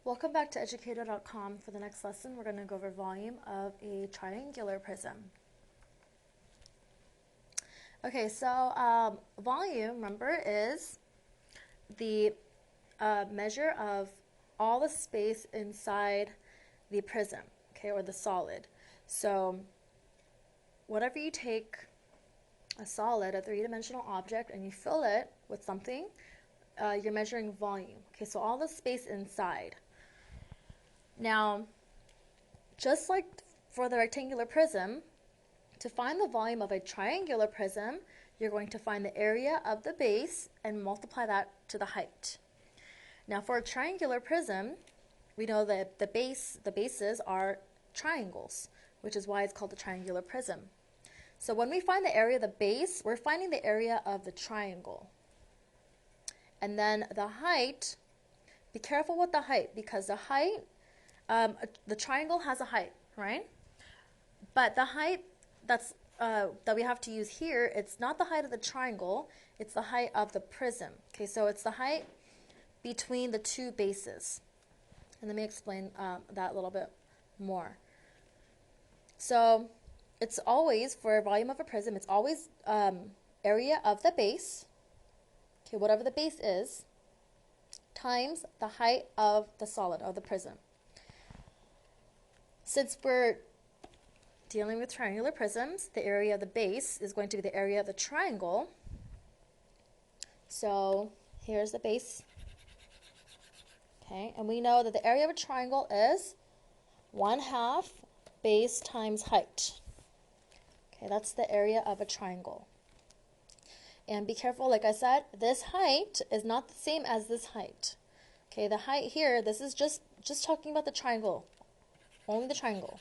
Welcome back to educator.com. For the next lesson, we're going to go over volume of a triangular prism. Okay, so volume, remember, is the measure of all the space inside the prism, okay, or the solid. So whenever you take a solid, a three-dimensional object, and you fill it with something, you're measuring volume. Okay, so all the space inside. Now, just like for the rectangular prism, to find the volume of a triangular prism, you're going to find the area of the base and multiply that to the height. Now, for a triangular prism, we know that the bases are triangles, which is why it's called a triangular prism. So when we find the area of the base, we're finding the area of the triangle. And then the height, be careful with the height, because the height, the triangle has a height, right? But the height that we have to use here, it's not the height of the triangle, it's the height of the prism. Okay, so it's the height between the two bases. And let me explain that a little bit more. So it's always, for a volume of a prism, it's always area of the base, okay, whatever the base is, times the height of the solid, of the prism. Since we're dealing with triangular prisms, the area of the base is going to be the area of the triangle. So here's the base. Okay, and we know that the area of a triangle is 1/2 base times height. Okay, that's the area of a triangle. And be careful, like I said, this height is not the same as this height. Okay, the height here, this is just talking about the triangle, only the triangle.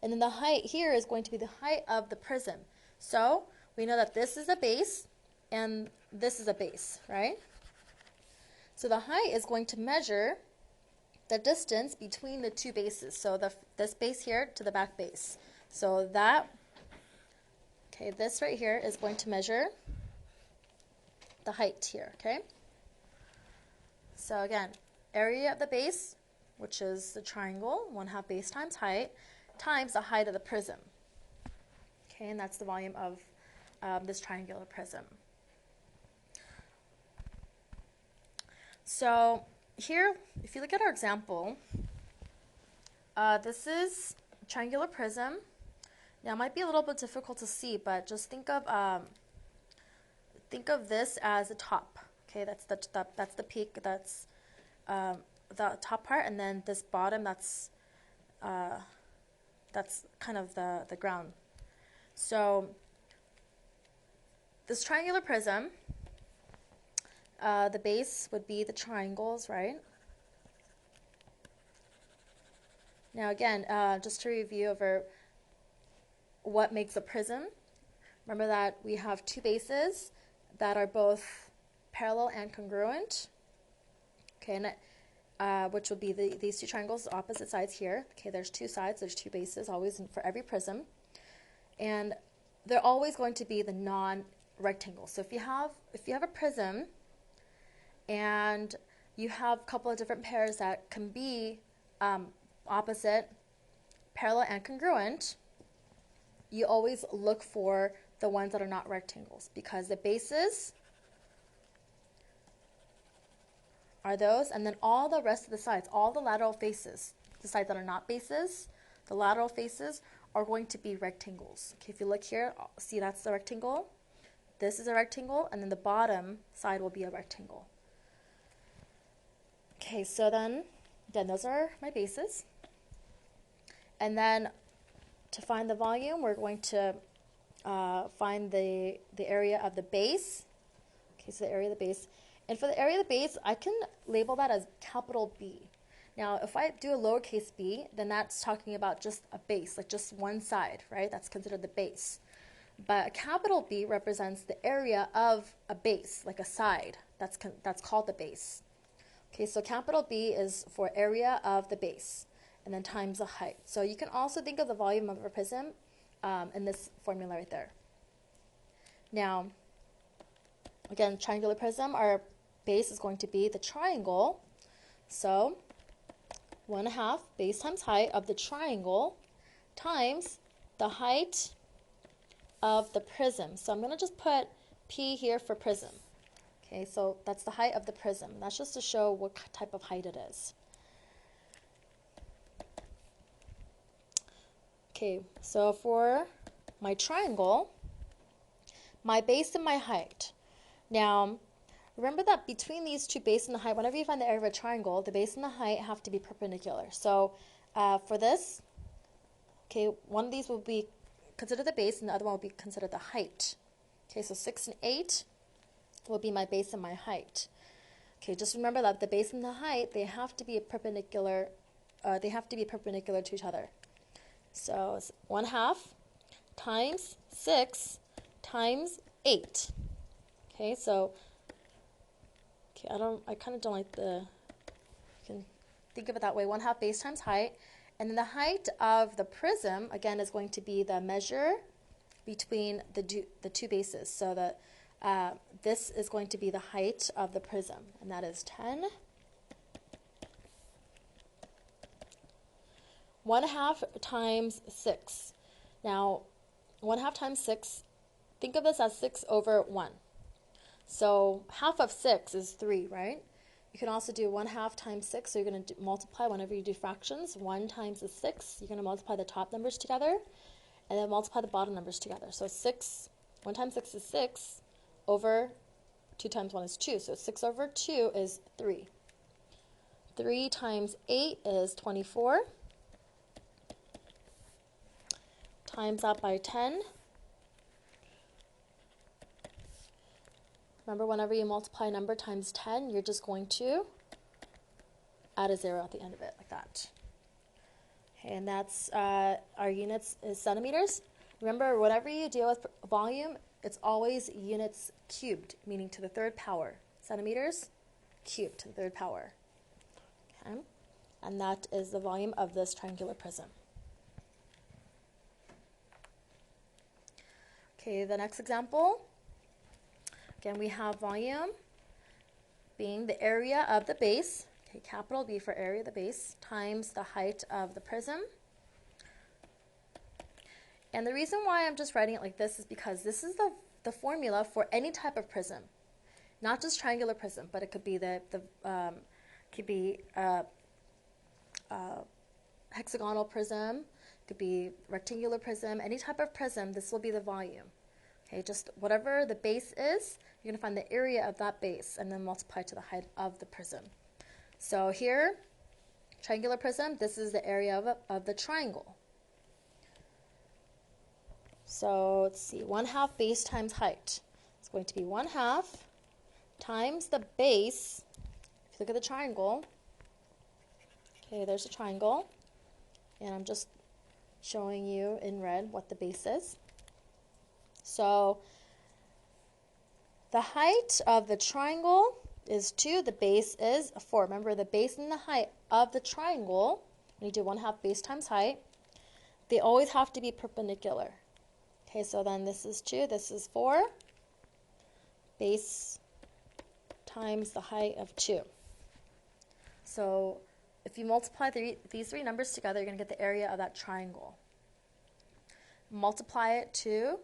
And then the height here is going to be the height of the prism. So we know that this is a base and this is a base, right? So the height is going to measure the distance between the two bases. So this base here to the back base. So that, okay, this right here is going to measure the height here, okay? So again, area of the base, which is the triangle, 1/2 base times height, times the height of the prism. Okay, and that's the volume of this triangular prism. So here, if you look at our example, this is a triangular prism. Now, it might be a little bit difficult to see, but just think of this as the top. Okay, that's the peak. That's the top part, and then this bottom. That's kind of the ground. So this triangular prism, the base would be the triangles, right? Now again, just to review over what makes a prism, remember that we have two bases that are both parallel and congruent, okay, and which would be these two triangles, opposite sides here. Okay, there's two sides, there's two bases, always for every prism. And they're always going to be the non-rectangle. So if you have a prism and you have a couple of different pairs that can be opposite, parallel, and congruent, you always look for the ones that are not rectangles, because the bases are those, and then all the rest of the sides, all the lateral faces, the sides that are not bases, the lateral faces are going to be rectangles. Okay, if you look here, see that's the rectangle, this is a rectangle, and then the bottom side will be a rectangle. Okay, so then, again, those are my bases. And then to find the volume, we're going to find the area of the base. Okay, so the area of the base. And for the area of the base, I can label that as capital B. Now, if I do a lowercase b, then that's talking about just a base, like just one side, right? That's considered the base. But a capital B represents the area of a base, like a side. That's called the base. Okay, so capital B is for area of the base, and then times the height. So you can also think of the volume of a prism in this formula right there. Now, again, triangular prism, our base is going to be the triangle. So 1/2 base times height of the triangle times the height of the prism. So I'm going to just put P here for prism. Okay, so that's the height of the prism. That's just to show what type of height it is. Okay, so for my triangle, my base and my height. Now, remember that between these two base and the height, whenever you find the area of a triangle, the base and the height have to be perpendicular. So for this, okay, one of these will be considered the base and the other one will be considered the height. Okay, so 6 and 8 will be my base and my height. Okay, just remember that the base and the height, they have to be perpendicular to each other. So it's 1/2 times 6 times 8. Okay, so I kind of don't like you can think of it that way, 1/2 base times height. And then the height of the prism, again, is going to be the measure between the two bases. So this is going to be the height of the prism, and that is 10. 1/2 times 6. Now, 1/2 times 6, think of this as 6 over 1. So half of 6 is 3, right? You can also do 1/2 times 6, so you're going to multiply whenever you do fractions. 1 times the 6, you're going to multiply the top numbers together, and then multiply the bottom numbers together. So 1 times 6 is 6, over 2 times 1 is 2. So 6 over 2 is 3. 3 times 8 is 24. Times that by 10. Remember, whenever you multiply a number times 10, you're just going to add a 0 at the end of it, like that. Okay, and that's our units is centimeters. Remember, whenever you deal with volume, it's always units cubed, meaning to the third power. Centimeters cubed to the third power. Okay, and that is the volume of this triangular prism. Okay, the next example. Again, we have volume being the area of the base, okay, capital B for area of the base, times the height of the prism. And the reason why I'm just writing it like this is because this is the formula for any type of prism, not just triangular prism, but it could be hexagonal prism, could be rectangular prism, any type of prism, this will be the volume. Okay, just whatever the base is, you're going to find the area of that base and then multiply to the height of the prism. So here, triangular prism, this is the area of the triangle. So let's see, 1/2 base times height. It's going to be 1/2 times the base. If you look at the triangle, okay, there's a triangle, and I'm just showing you in red what the base is. So the height of the triangle is 2, the base is 4. Remember, the base and the height of the triangle, when you do 1/2 base times height, they always have to be perpendicular. Okay, so then this is 2, this is 4, base times the height of 2. So if you multiply these three numbers together, you're going to get the area of that triangle. Multiply it to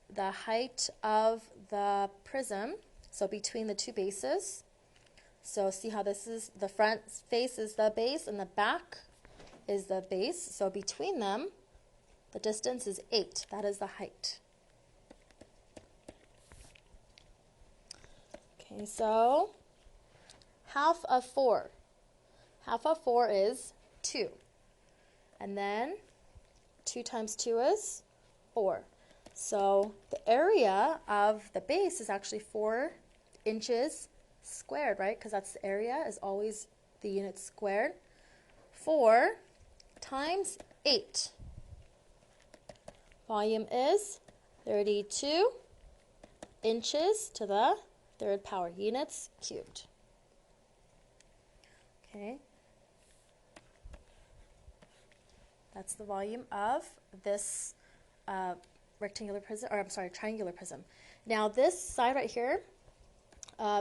the height of the prism, so between the two bases. So see how this is, the front face is the base and the back is the base. So between them, the distance is 8. That is the height. Okay, so half of 4. Half of 4 is 2. And then 2 times 2 is 4. So the area of the base is actually 4 inches squared, right? Because that's the area, is always the unit squared. 4 times 8. Volume is 32 inches to the third power, units cubed. Okay. That's the volume of this triangular prism. Now this side right here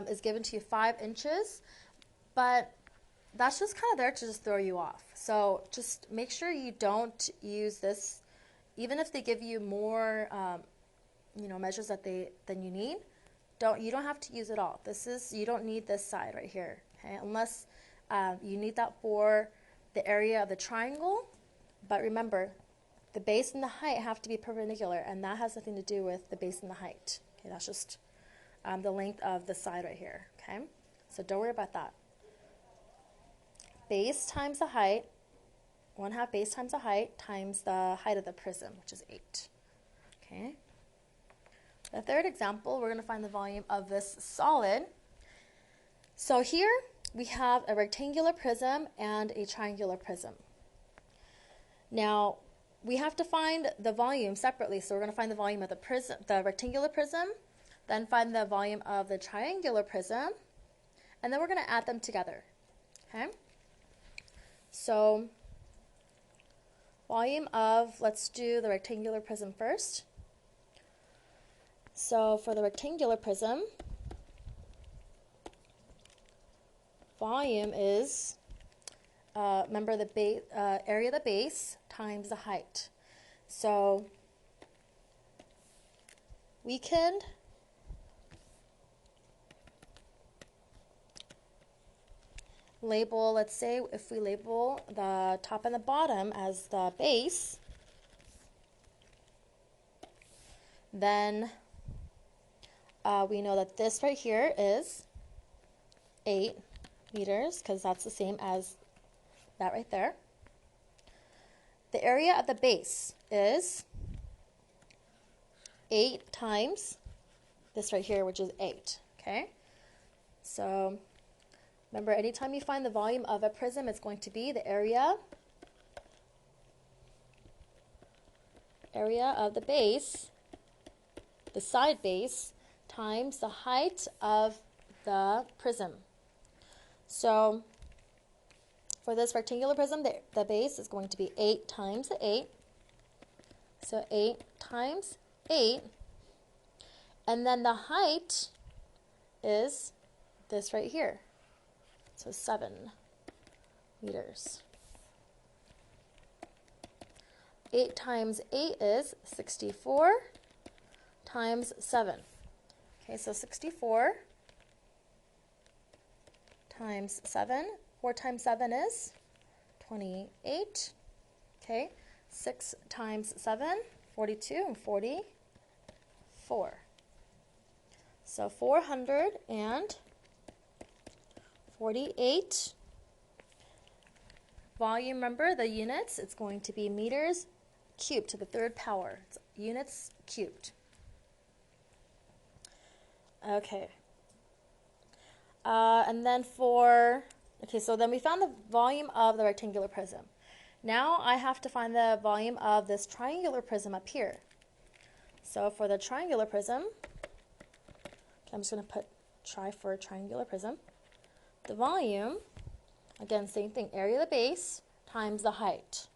is given to you 5 inches, but that's just kind of there to just throw you off. So just make sure you don't use this, even if they give you more, measures than you need. You don't have to use it all. You don't need this side right here, okay? Unless you need that for the area of the triangle. But remember, the base and the height have to be perpendicular, and that has nothing to do with the base and the height. Okay, that's just the length of the side right here, okay? So don't worry about that. Base times the height, 1/2 base times the height times the height of the prism, which is 8. Okay. The third example, we're going to find the volume of this solid. So here we have a rectangular prism and a triangular prism. Now, we have to find the volume separately. So we're going to find the volume of the rectangular prism, then find the volume of the triangular prism, and then we're going to add them together. Okay? So, volume of, let's do the rectangular prism first. So for the rectangular prism, volume is, remember the area of the base times the height. So we can label, let's say if we label the top and the bottom as the base, then we know that this right here is 8 meters, because that's the same as that right there. The area of the base is 8 times this right here, which is 8. Okay? So remember, anytime you find the volume of a prism, it's going to be the area of the base, the side base, times the height of the prism. So for this rectangular prism, the base is going to be 8 times the 8. So 8 times 8. And then the height is this right here. So 7 meters. 8 times 8 is 64 times 7. Okay, so 64 times 7. 4 times 7 is 28. Okay, 6 times 7, 42, and 44. So 448. Volume, remember the units, it's going to be meters cubed to the 3rd power. It's units cubed. Okay. And then so then we found the volume of the rectangular prism. Now I have to find the volume of this triangular prism up here. So for the triangular prism, I'm just going to put for triangular prism. The volume, again, same thing, area of the base times the height.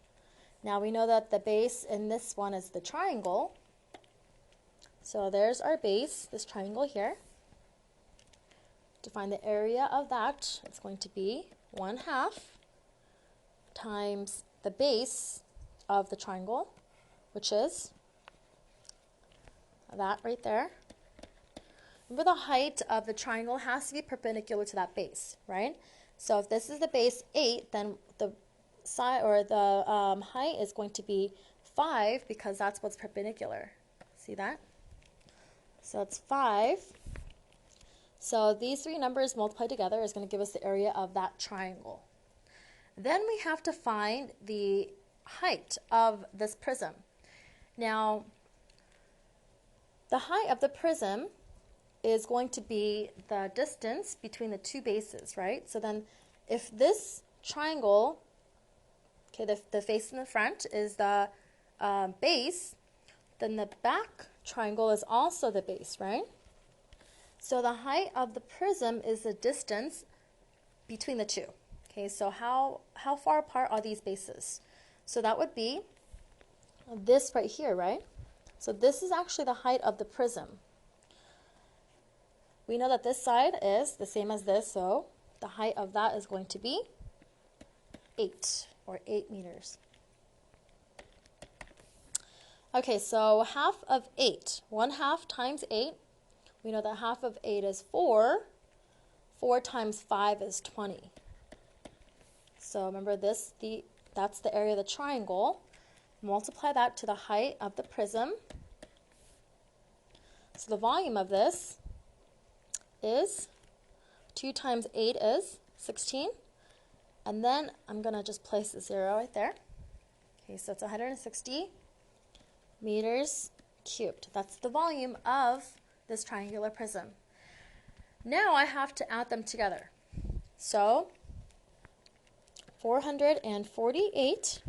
Now we know that the base in this one is the triangle. So there's our base, this triangle here. To find the area of that, it's going to be 1/2 times the base of the triangle, which is that right there. Remember, the height of the triangle has to be perpendicular to that base, right? So if this is the base 8, then the side or the height is going to be 5, because that's what's perpendicular. See that? So it's 5. So these 3 numbers multiplied together is going to give us the area of that triangle. Then we have to find the height of this prism. Now, the height of the prism is going to be the distance between the 2 bases, right? So then if this triangle, okay, the face in the front is the base, then the back triangle is also the base, right? So the height of the prism is the distance between the 2. Okay, so how far apart are these bases? So that would be this right here, right? So this is actually the height of the prism. We know that this side is the same as this, so the height of that is going to be 8, or 8 meters. Okay, so half of 8, 1/2 times 8, we know that half of 8 is 4. 4 times 5 is 20. So remember this, that's the area of the triangle. Multiply that to the height of the prism. So the volume of this is 2 times 8 is 16. And then I'm going to just place the 0 right there. Okay, so it's 160 meters cubed. That's the volume of this triangular prism. Now I have to add them together. So 448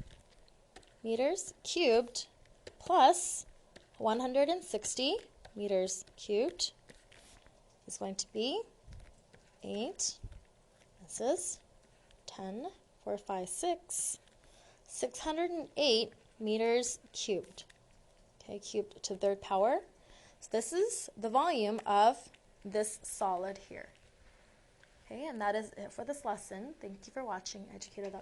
meters cubed plus 160 meters cubed is going to be 8. This is 10, 4, 5, 6, 608 meters cubed. Okay, cubed to the third power. So this is the volume of this solid here. Okay, and that is it for this lesson. Thank you for watching educator.com.